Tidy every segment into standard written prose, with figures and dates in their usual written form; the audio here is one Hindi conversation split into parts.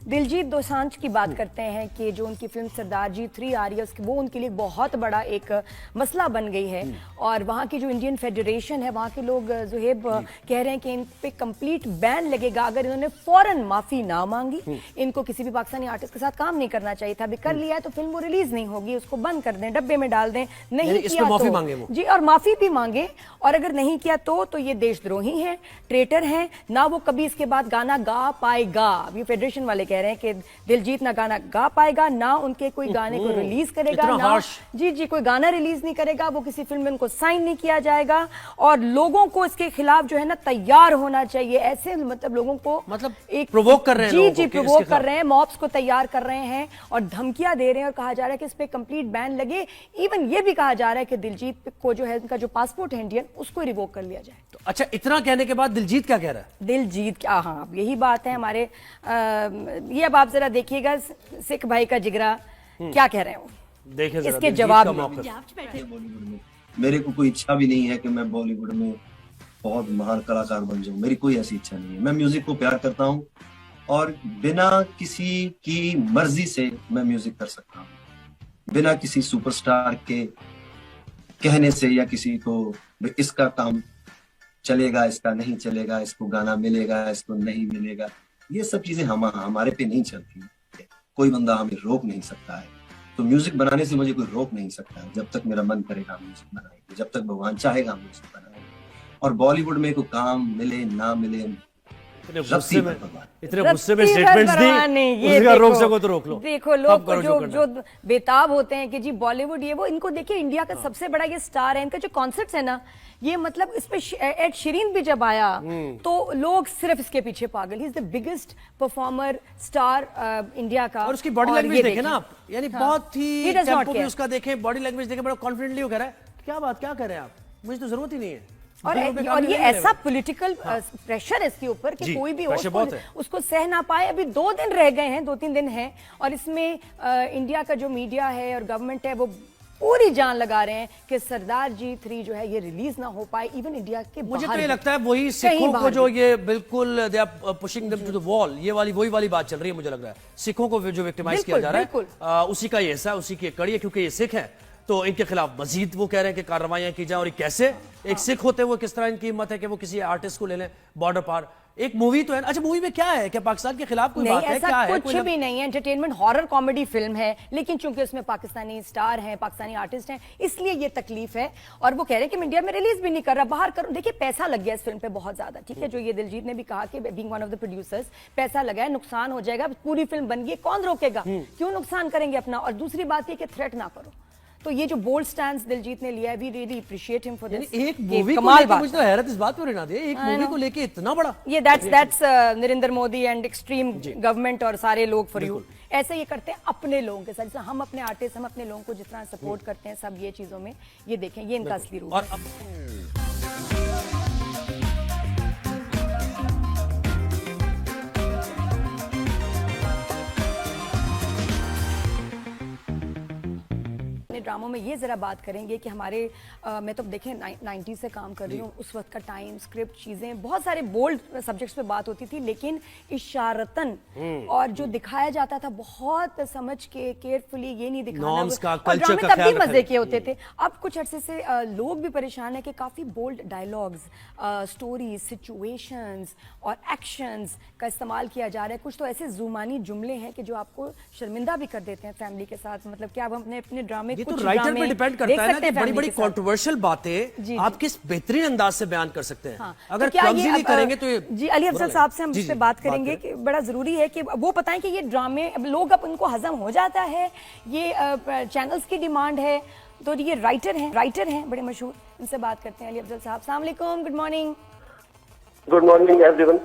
दिलजीत दोसांझ की बात करते हैं कि जो उनकी फिल्म सरदार जी 3 आ रही है वो उनके लिए बहुत बड़ा एक मसला बन गई है। और वहाँ की जो इंडियन फेडरेशन है, वहाँ के लोग ज़ुहेब कह रहे हैं कि इन पे कंप्लीट बैन लगेगा अगर इन्होंने फौरन माफ़ी ना मांगी। इनको किसी भी पाकिस्तानी आर्टिस्ट के साथ काम नहीं करना चाहिए था। अभी कर लिया है तो फिल्म वो रिलीज नहीं होगी, उसको बंद कर दें, डब्बे में डाल दें। नहीं किया माफी तो मांगे वो। जी, और माफी भी मांगे। और अगर नहीं किया तो ये देशद्रोही हैं, ट्रेटर हैं ना, वो कभी इसके बाद गाना गा पाएगा। ये फेडरेशन वाले कह रहे हैं कि दिलजीत ना गाना गा पाएगा, ना उनके कोई गाने को रिलीज करेगा, ना जी कोई गाना रिलीज नहीं करेगा, वो किसी फिल्म में उनको साइन नहीं किया जाएगा। और लोगों को इसके खिलाफ जो है ना तैयार होना चाहिए। ऐसे मतलब लोगों को एक प्रोवोक कर रहे हैं, जी प्रोवोक कर रहे हैं, मॉब्स को तैयार कर रहे हैं और धमकियां दे रहे हैं। और कहा जा रहा है कि इस पे कंप्लीट बैन लगे। इवन ये भी कहा जा रहा है कि दिलजीत को जो है उनका जो पासपोर्ट है इंडियन, उसको रिवोक कर लिया जाए। तो अच्छा, इतना कहने के बाद दिलजीत क्या कह रहा है? दिलजीत क्या, हाँ यही बात है हमारे। ये अब आप जरा देखिएगा सिख भाई का जिगरा क्या कह रहे हैं वो, देखिए इसके जवाब में। मेरे को कोई इच्छा भी नहीं है कि मैं बॉलीवुड में बहुत महान कलाकार बन जाऊं। मेरी कोई ऐसी इच्छा नहीं है। मैं म्यूजिक को प्यार करता हूं और बिना किसी की मर्जी से मैं म्यूजिक कर सकता हूं, बिना किसी सुपरस्टार के कहने से या किसी को इसका काम चलेगा, इसका नहीं चलेगा, इसको गाना मिलेगा, इसको नहीं मिलेगा, ये सब चीजें हमारे पे नहीं चलती। कोई बंदा हमें रोक नहीं सकता है। तो म्यूजिक बनाने से मुझे कोई रोक नहीं सकता है। जब तक मेरा मन करेगा म्यूजिक बनाएंगे, जब तक भगवान चाहेगा म्यूजिक बनाएंगे। और बॉलीवुड में कोई काम मिले ना मिले, इतने गुस्से में स्टेटमेंट्स दी, उसका रोक सको तो रोक लो। देखो लोग जो बेताब होते हैं कि जी बॉलीवुड ये वो, इनको देखिए इंडिया का सबसे बड़ा ये स्टार है, इनका जो कॉन्सर्ट्स है ना, ये मतलब इसमें एड शीरन भी जब आया तो लोग सिर्फ इसके पीछे पागल। He is the biggest performer star India का। और उसकी बॉडी लैंग्वेज देखें ना आप, यानी बहुत ही टेंपो भी उसका देखें, बॉडी लैंग्वेज देखें, बड़ा कॉन्फिडेंटली वो कह रहा है क्या बात क्या कर रहे हैं आप, मुझे तो जरूरत ही नहीं है। और ये ऐसा पॉलिटिकल प्रेशर है इसके ऊपर कि कोई भी हो उसको सह ना पाए। अभी 2 दिन रह गए हैं, 2-3 दिन हैं, और इसमें इंडिया का जो मीडिया है और गवर्नमेंट है वो पूरी जान लगा रहे हैं कि सरदार जी 3 जो है ये रिलीज ना हो पाए इवन इंडिया के बाहर। मुझे तो ये लगता है वही सिखों को जो ये बिल्कुल they are pushing them to the wall, ये वही वाली बात चल रही है। मुझे लग रहा है सिखों को जो विक्टिमाइज किया जा रहा है उसी का ये हिस्सा, उसी की कड़ी है, क्योंकि ये सिख है तो इनके खिलाफ मजीद वो कह रहे हैं कि कार्रवाइयां की जाए। और कैसे एक सिख होते हुए किस तरह इनकी हिम्मत है कि वो किसी आर्टिस्ट को ले लें बॉर्डर पार। एक मूवी तो है। अच्छा, मूवी में क्या है, क्या पाकिस्तान के खिलाफ कोई बात है? क्या है? कुछ भी नहीं है, एंटरटेनमेंट हॉरर कॉमेडी फिल्म है, लेकिन चूंकि उसमें पाकिस्तानी स्टार हैं, पाकिस्तानी आर्टिस्ट हैं, इसलिए ये तकलीफ है। और वो कह रहे हैं कि इंडिया में रिलीज भी नहीं कर रहा, बाहर करो। देखिए पैसा लग गया इस फिल्म पे बहुत ज्यादा, ठीक है, जो ये दिलजीत ने भी कहा कि being one of the producers, पैसा लगा है, नुकसान हो जाएगा, पूरी फिल्म बन गई, कौन रोकेगा, क्यों नुकसान करेंगे अपना। और दूसरी बात ये कि थ्रेट ना करो। तो ये जो बोल्ड स्टैंड दिलजीत ने लिया है, we really appreciate him for this. एक मूवी को लेके मुझे तो हैरत इस बात पर रहना दे, एक मूवी को लेके इतना बड़ा, ये that's Narendra Modi and extreme government और सारे लोग फॉर यू। ऐसे ये करते हैं अपने लोगों के साथ। हम अपने आर्टिस्ट, हम अपने लोगों को जितना सपोर्ट करते हैं सब ये चीजों में, ये देखें ये इनका असली रूप है। ड्रामों में ये जरा बात करेंगे कि हमारे मैं तो देखें 90 से काम कर रही हूँ, उस वक्त का टाइम, स्क्रिप्ट, चीजें, बहुत सारे बोल्ड सब्जेक्ट्स पे बात होती थी, लेकिन इशारतन और जो दिखाया जाता था बहुत समझ के केयरफुली, ये नहीं दिखाना। और ड्रामे तब भी मजे के होते थे। अब कुछ अरसे से लोग भी परेशान है कि काफी बोल्ड डायलॉग्स, स्टोरीज, सिचुएशंस और एक्शंस का इस्तेमाल किया जा रहा है। कुछ तो ऐसे जुबानी जुमले हैं कि जो आपको शर्मिंदा भी कर देते हैं फैमिली के साथ। मतलब क्या हम अपने ड्रामे तो राइटर पे डिपेंड करता है ना कि बड़ी बड़ी कंट्रोवर्शियल बातें आप किस बेहतरीन अंदाज से बयान कर सकते हैं। अगर क्लमजी नहीं करेंगे तो ये जी अली अफजल साहब से हम इस पे बात करेंगे कि बड़ा जरूरी है कि वो बताएं कि ये ड्रामे लोग अब उनको हजम हो जाता है, ये चैनल्स की डिमांड है। तो ये राइटर हैं बड़े मशहूर, इनसे बात करते हैं। अली अफजल साहब, अस्सलाम वालेकुम, good morning. Good morning everyone.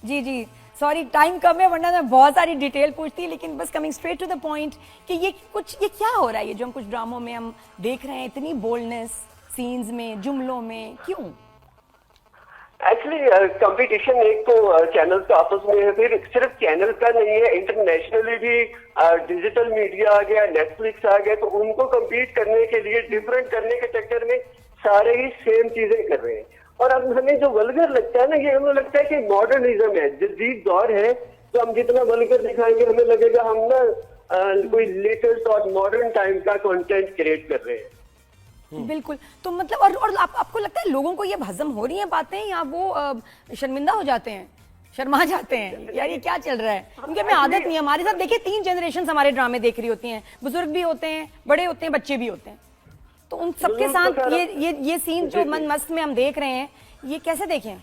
जी सॉरी टाइम कम है, वरना मैं बहुत सारी डिटेल पूछती, लेकिन बस coming straight to the point कि ये क्या हो रहा है, ये जो हम कुछ ड्रामों में हम देख रहे हैं, इतनी बोल्डनेस सीन्स में, जुमलों में, क्यों? एक्चुअली कंपटीशन एक तो चैनल्स का आपस में है, फिर सिर्फ चैनल का नहीं है, इंटरनेशनली भी डिजिटल मीडिया आ गया, नेटफ्लिक्स आ गया, तो उनको कम्पीट करने के लिए, डिफरेंट करने के चक्कर में सारे ही सेम चीजें कर रहे हैं। और अब हमें जो वल्गर लगता है ना, ये हमें लगता है कि मॉडर्निज्म है, जदीद दौर है, तो हम जितना वल्गर दिखाएंगे हमें लगेगा हम ना कोई लेटेस्ट और मॉडर्न टाइम का कंटेंट क्रिएट कर रहे हैं। बिल्कुल। तो मतलब और आपको लगता है लोगों को ये हजम हो रही हैं बातें, या वो शर्मिंदा हो जाते हैं, शर्मा जाते हैं, यार ये क्या चल रहा है? क्योंकि हमें आदत नहीं है। हमारे साथ देखिए 3 जनरेशन हमारे ड्रामे देख रही होती हैं, बुजुर्ग भी होते हैं, बड़े होते हैं, बच्चे भी होते हैं। तो उन सबके साथ ये सीन जो मन मस्त में हम देख रहे हैं, ये कैसे देखें?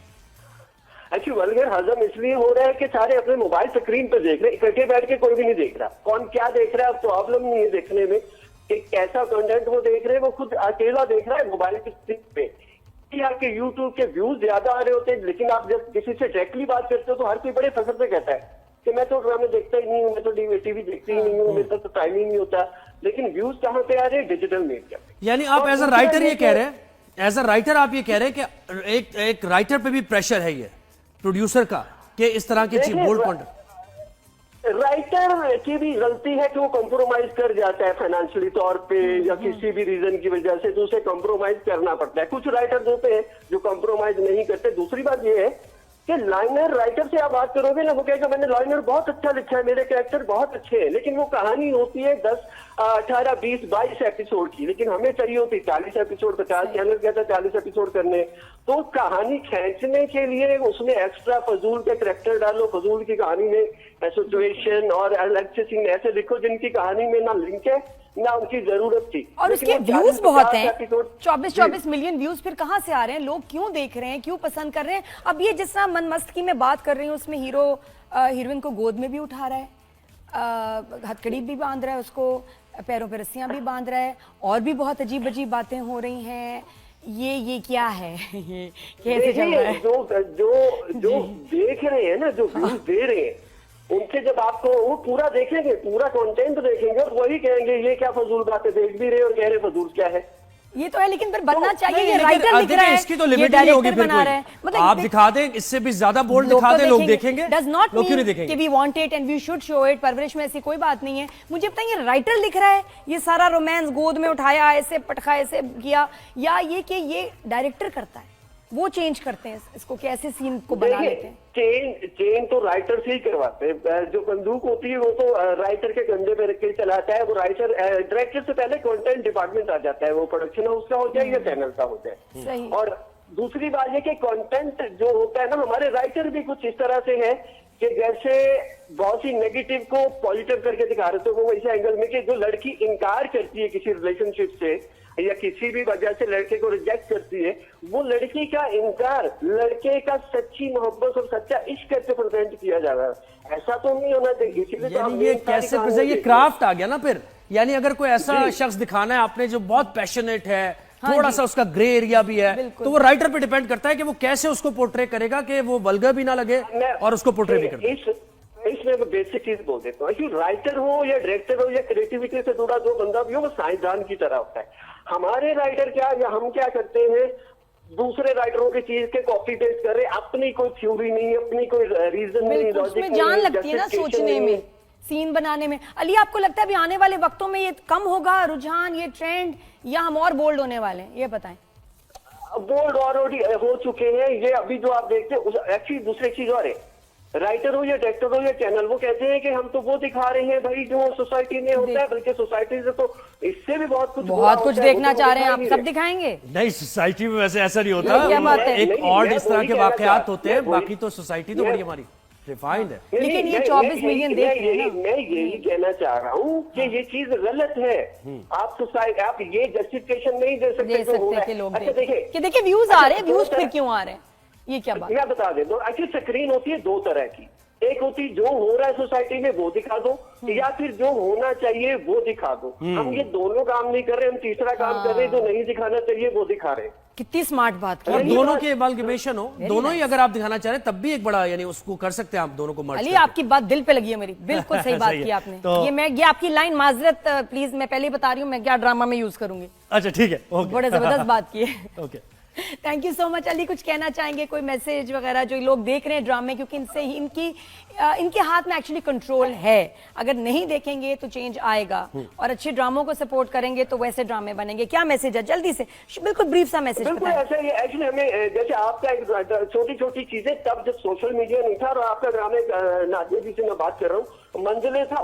एक्चुअली वल्गर हजम इसलिए हो रहा है कि सारे अपने मोबाइल स्क्रीन पर देख रहे हैं, इकट्ठे बैठ के कोई भी नहीं देख रहा। कौन क्या देख रहा है प्रॉब्लम नहीं है देखने में, कि कैसा कंटेंट वो देख रहे हैं, वो खुद अकेला देख रहा है मोबाइल की स्क्रीन पे। आपके यूट्यूब के व्यूज ज्यादा आ रहे होते हैं, लेकिन आप जब किसी से डायरेक्टली बात करते हो तो हर कोई बड़े फसर से कहता है कि मैं तो ड्रामे देखता ही नहीं हूँ, मैं तो टीवी देखती ही नहीं हूँ, मेरे तो टाइम ही नहीं होता। लेकिन व्यूज कहाँ पे आ रहे हैं? डिजिटल मीडिया पे। यानी आप एज अ राइटर ये कह रहे हैं, एज अ राइटर आप ये कह रहे हैं कि एक राइटर पे भी प्रेशर है ये प्रोड्यूसर का, कि इस तरह की चीज बोल्ड कंटेंट। राइटर की भी गलती है कि वो कॉम्प्रोमाइज कर जाता है फाइनेंशियली तौर पे या किसी भी रीजन की वजह से, तो उसे कॉम्प्रोमाइज करना पड़ता है। कुछ राइटर होते हैं जो कॉम्प्रोमाइज नहीं करते। दूसरी बात ये है कि लाइनर राइटर से आप बात करोगे ना, वो कहेगा मैंने लाइनर बहुत अच्छा लिखा है, मेरे कैरेक्टर बहुत अच्छे हैं, लेकिन वो कहानी होती है 10, 18, 20, 22 एपिसोड की, लेकिन हमें चाहिए होती 40 एपिसोड, 50 चैनल कहता है 40 एपिसोड करने। तो कहानी खींचने के लिए उसमें एक्स्ट्रा फजूल के कैरेक्टर डालो, फजूल की कहानी में सिचुएशन और अलग से सीन ऐसे लिखो जिनकी कहानी में ना लिंक है ना उनकी जरूरत थी। और उसके लेकिन वो व्यूज 40, बहुत हैं, 50 24 मिलियन व्यूज फिर कहां से आ रहे हैं? लोग क्यों देख रहे हैं, क्यों पसंद कर रहे हैं? अब ये जिस तरह मन मस्त की मैं बात कर रही हूँ, उसमें हीरो हीरोइन को गोद में भी उठा रहा है, हथकड़ी भी बांध रहा है उसको, पैरों पे रस्सियां भी बांध रहा है, और भी बहुत अजीब अजीब बातें हो रही हैं। ये क्या है? ये कैसे चल रहा है? जो देख रहे हैं ना, जो व्यूज दे रहे हैं, उनसे जब आपको वो पूरा देखेंगे, पूरा कंटेंट देखेंगे और वही कहेंगे ये क्या फजूल बातें देख भी रहे और कह रहे फजूल क्या है। ये तो है, लेकिन फिर बनना चाहिए। नहीं, ये राइटर लिख रहा है, इसकी तो ये लिमिट नहीं होगी डायरेक्टर फिर बना रहा कोई। है। मतलब आप दिखा दें, इससे भी ज्यादा बोल्ड लोग दिखा तो दें, लोग देखेंगे। डज नॉट लोग क्यों नहीं मीन देखेंगे? कि we want it and we should show it. परवरिश में ऐसी कोई बात नहीं है। मुझे बताइए, राइटर लिख रहा है ये सारा रोमांस, गोद में उठाया, ऐसे पटखा, ऐसे किया, या ये कि ये डायरेक्टर करता है, वो चेंज करते हैं इसको, कैसे सीन को बना लेते हैं? चेंज तो राइटर से ही करवाते हैं। जो बंदूक होती है वो तो राइटर के कंधे पे रख के चलाता है। वो राइटर डायरेक्टर से पहले कंटेंट डिपार्टमेंट आ जाता है, वो प्रोडक्शन हाउस का हो जाए या चैनल का हो जाए। सही। और दूसरी बात ये कि कंटेंट जो होता है ना, हमारे राइटर भी कुछ इस तरह से है कि जैसे बहुत सी नेगेटिव को पॉजिटिव करके दिखा रहे थे, वो इस एंगल में कि जो लड़की इनकार करती है किसी रिलेशनशिप से या किसी भी वजह से लड़के को रिजेक्ट करती है, वो लड़की का इनकार लड़के का सच्ची मोहब्बत और सच्चा इश्क करके प्रेजेंट किया जा रहा है। ऐसा तो नहीं होना चाहिए। इसीलिए तो यानी ये कैसे प्रेजेंट, ये क्राफ्ट आ गया ना फिर। यानी अगर कोई ऐसा शख्स दिखाना है आपने जो बहुत पैशनेट है, थोड़ा सा उसका ग्रे एरिया भी है, तो वो राइटर पे डिपेंड करता है कि वो कैसे उसको पोर्ट्रे करेगा कि वो वल्गर भी ना लगे और उसको पोर्ट्रे भी करे। इसमें मैं बेसिक चीज बोल देता हूँ कि राइटर हो या डायरेक्टर हो या क्रिएटिविटी से जुड़ा जो बंदा भी हो, वो साइंसदान की तरह होता है। हमारे राइटर क्या, या हम क्या करते हैं, दूसरे राइटरों की चीज के कॉपी पेस्ट कर रहे, अपनी कोई थ्योरी नहीं, अपनी कोई रीजन नहीं, लॉजिक उसमें जान लगती है ना सोचने में, सीन बनाने में। अली, आपको लगता है अभी आने वाले वक्तों में ये कम होगा रुझान, ये ट्रेंड, या हम और बोल्ड होने वाले हैं? ये बताएं। बोल्ड ऑलरेडी हो चुके हैं। ये अभी जो आप देखते हैं, एक्चुअली दूसरी चीज और है, राइटर हो या डायरेक्टर हो या चैनल, वो कहते हैं कि हम तो वो दिखा रहे हैं भाई जो सोसाइटी में होता है, बल्कि सोसाइटी से तो इससे भी बहुत कुछ देखना चाह रहे हैं आप, सब दिखाएंगे? नहीं, सोसाइटी में वैसे ऐसा नहीं होता। क्या बात है? एक और इस तरह के वाकयात होते हैं, बाकी तो सोसाइटी तो बड़ी हमारी रिफाइंड है। लेकिन ये 24 मिलियन देख रहे हैं ना। मैं यही कहना चाह रहा हूँ कि ये चीज गलत है। आप सोसाइटी, आप ये जस्टिफिकेशन नहीं दे सकते कि लोग अच्छा देखिए कि देखिए व्यूज आ रहे हैं, व्यूज फिर क्यों आ रहे हैं? ये क्या बात? मैं बता दे दो। एक्चुअली स्क्रीन होती है दो तरह की, एक होती जो हो रहा है सोसाइटी में वो दिखा दो, या फिर जो होना चाहिए वो दिखा दो। हम ये दोनों काम नहीं कर रहे, हम तीसरा काम कर रहे हैं, जो नहीं दिखाना चाहिए वो दिखा रहे हैं। कितनी स्मार्ट बात की। और दोनों के एमालगमेशन हो, दोनों ही अगर आप दिखाना चाह रहे हैं तब भी एक बड़ा, यानी उसको कर सकते हैं आप दोनों को मर्ज अली, करके। आपकी बात दिल पे लगी है मेरी, बिल्कुल सही बात की आपने। तो ये आपकी लाइन, माजरत प्लीज, मैं पहले ही बता रही हूँ, मैं क्या ड्रामा में यूज करूंगी। अच्छा ठीक है, बड़े जबरदस्त बात की है। Okay. Thank you so much. Ali, कुछ कहना चाहेंगे, कोई मैसेज वगैरह जो लोग देख रहे हैं ड्रामे, क्योंकि इनसे ही इनके हाथ में एक्चुअली कंट्रोल है। अगर नहीं देखेंगे तो चेंज आएगा, और अच्छे ड्रामों को सपोर्ट करेंगे तो वैसे ड्रामे बनेंगे। क्या मैसेज है, जल्दी से बिल्कुल ब्रीफ सा मैसेज बिल्कुल बताएं। ऐसा ही एक्चुअली हमें, जैसे आपका एक छोटी छोटी चीजें, तब जब सोशल मीडिया नहीं था और आपका ड्रामे नाजिया जी से मैं बात कर रहा हूँ, मंजिलें था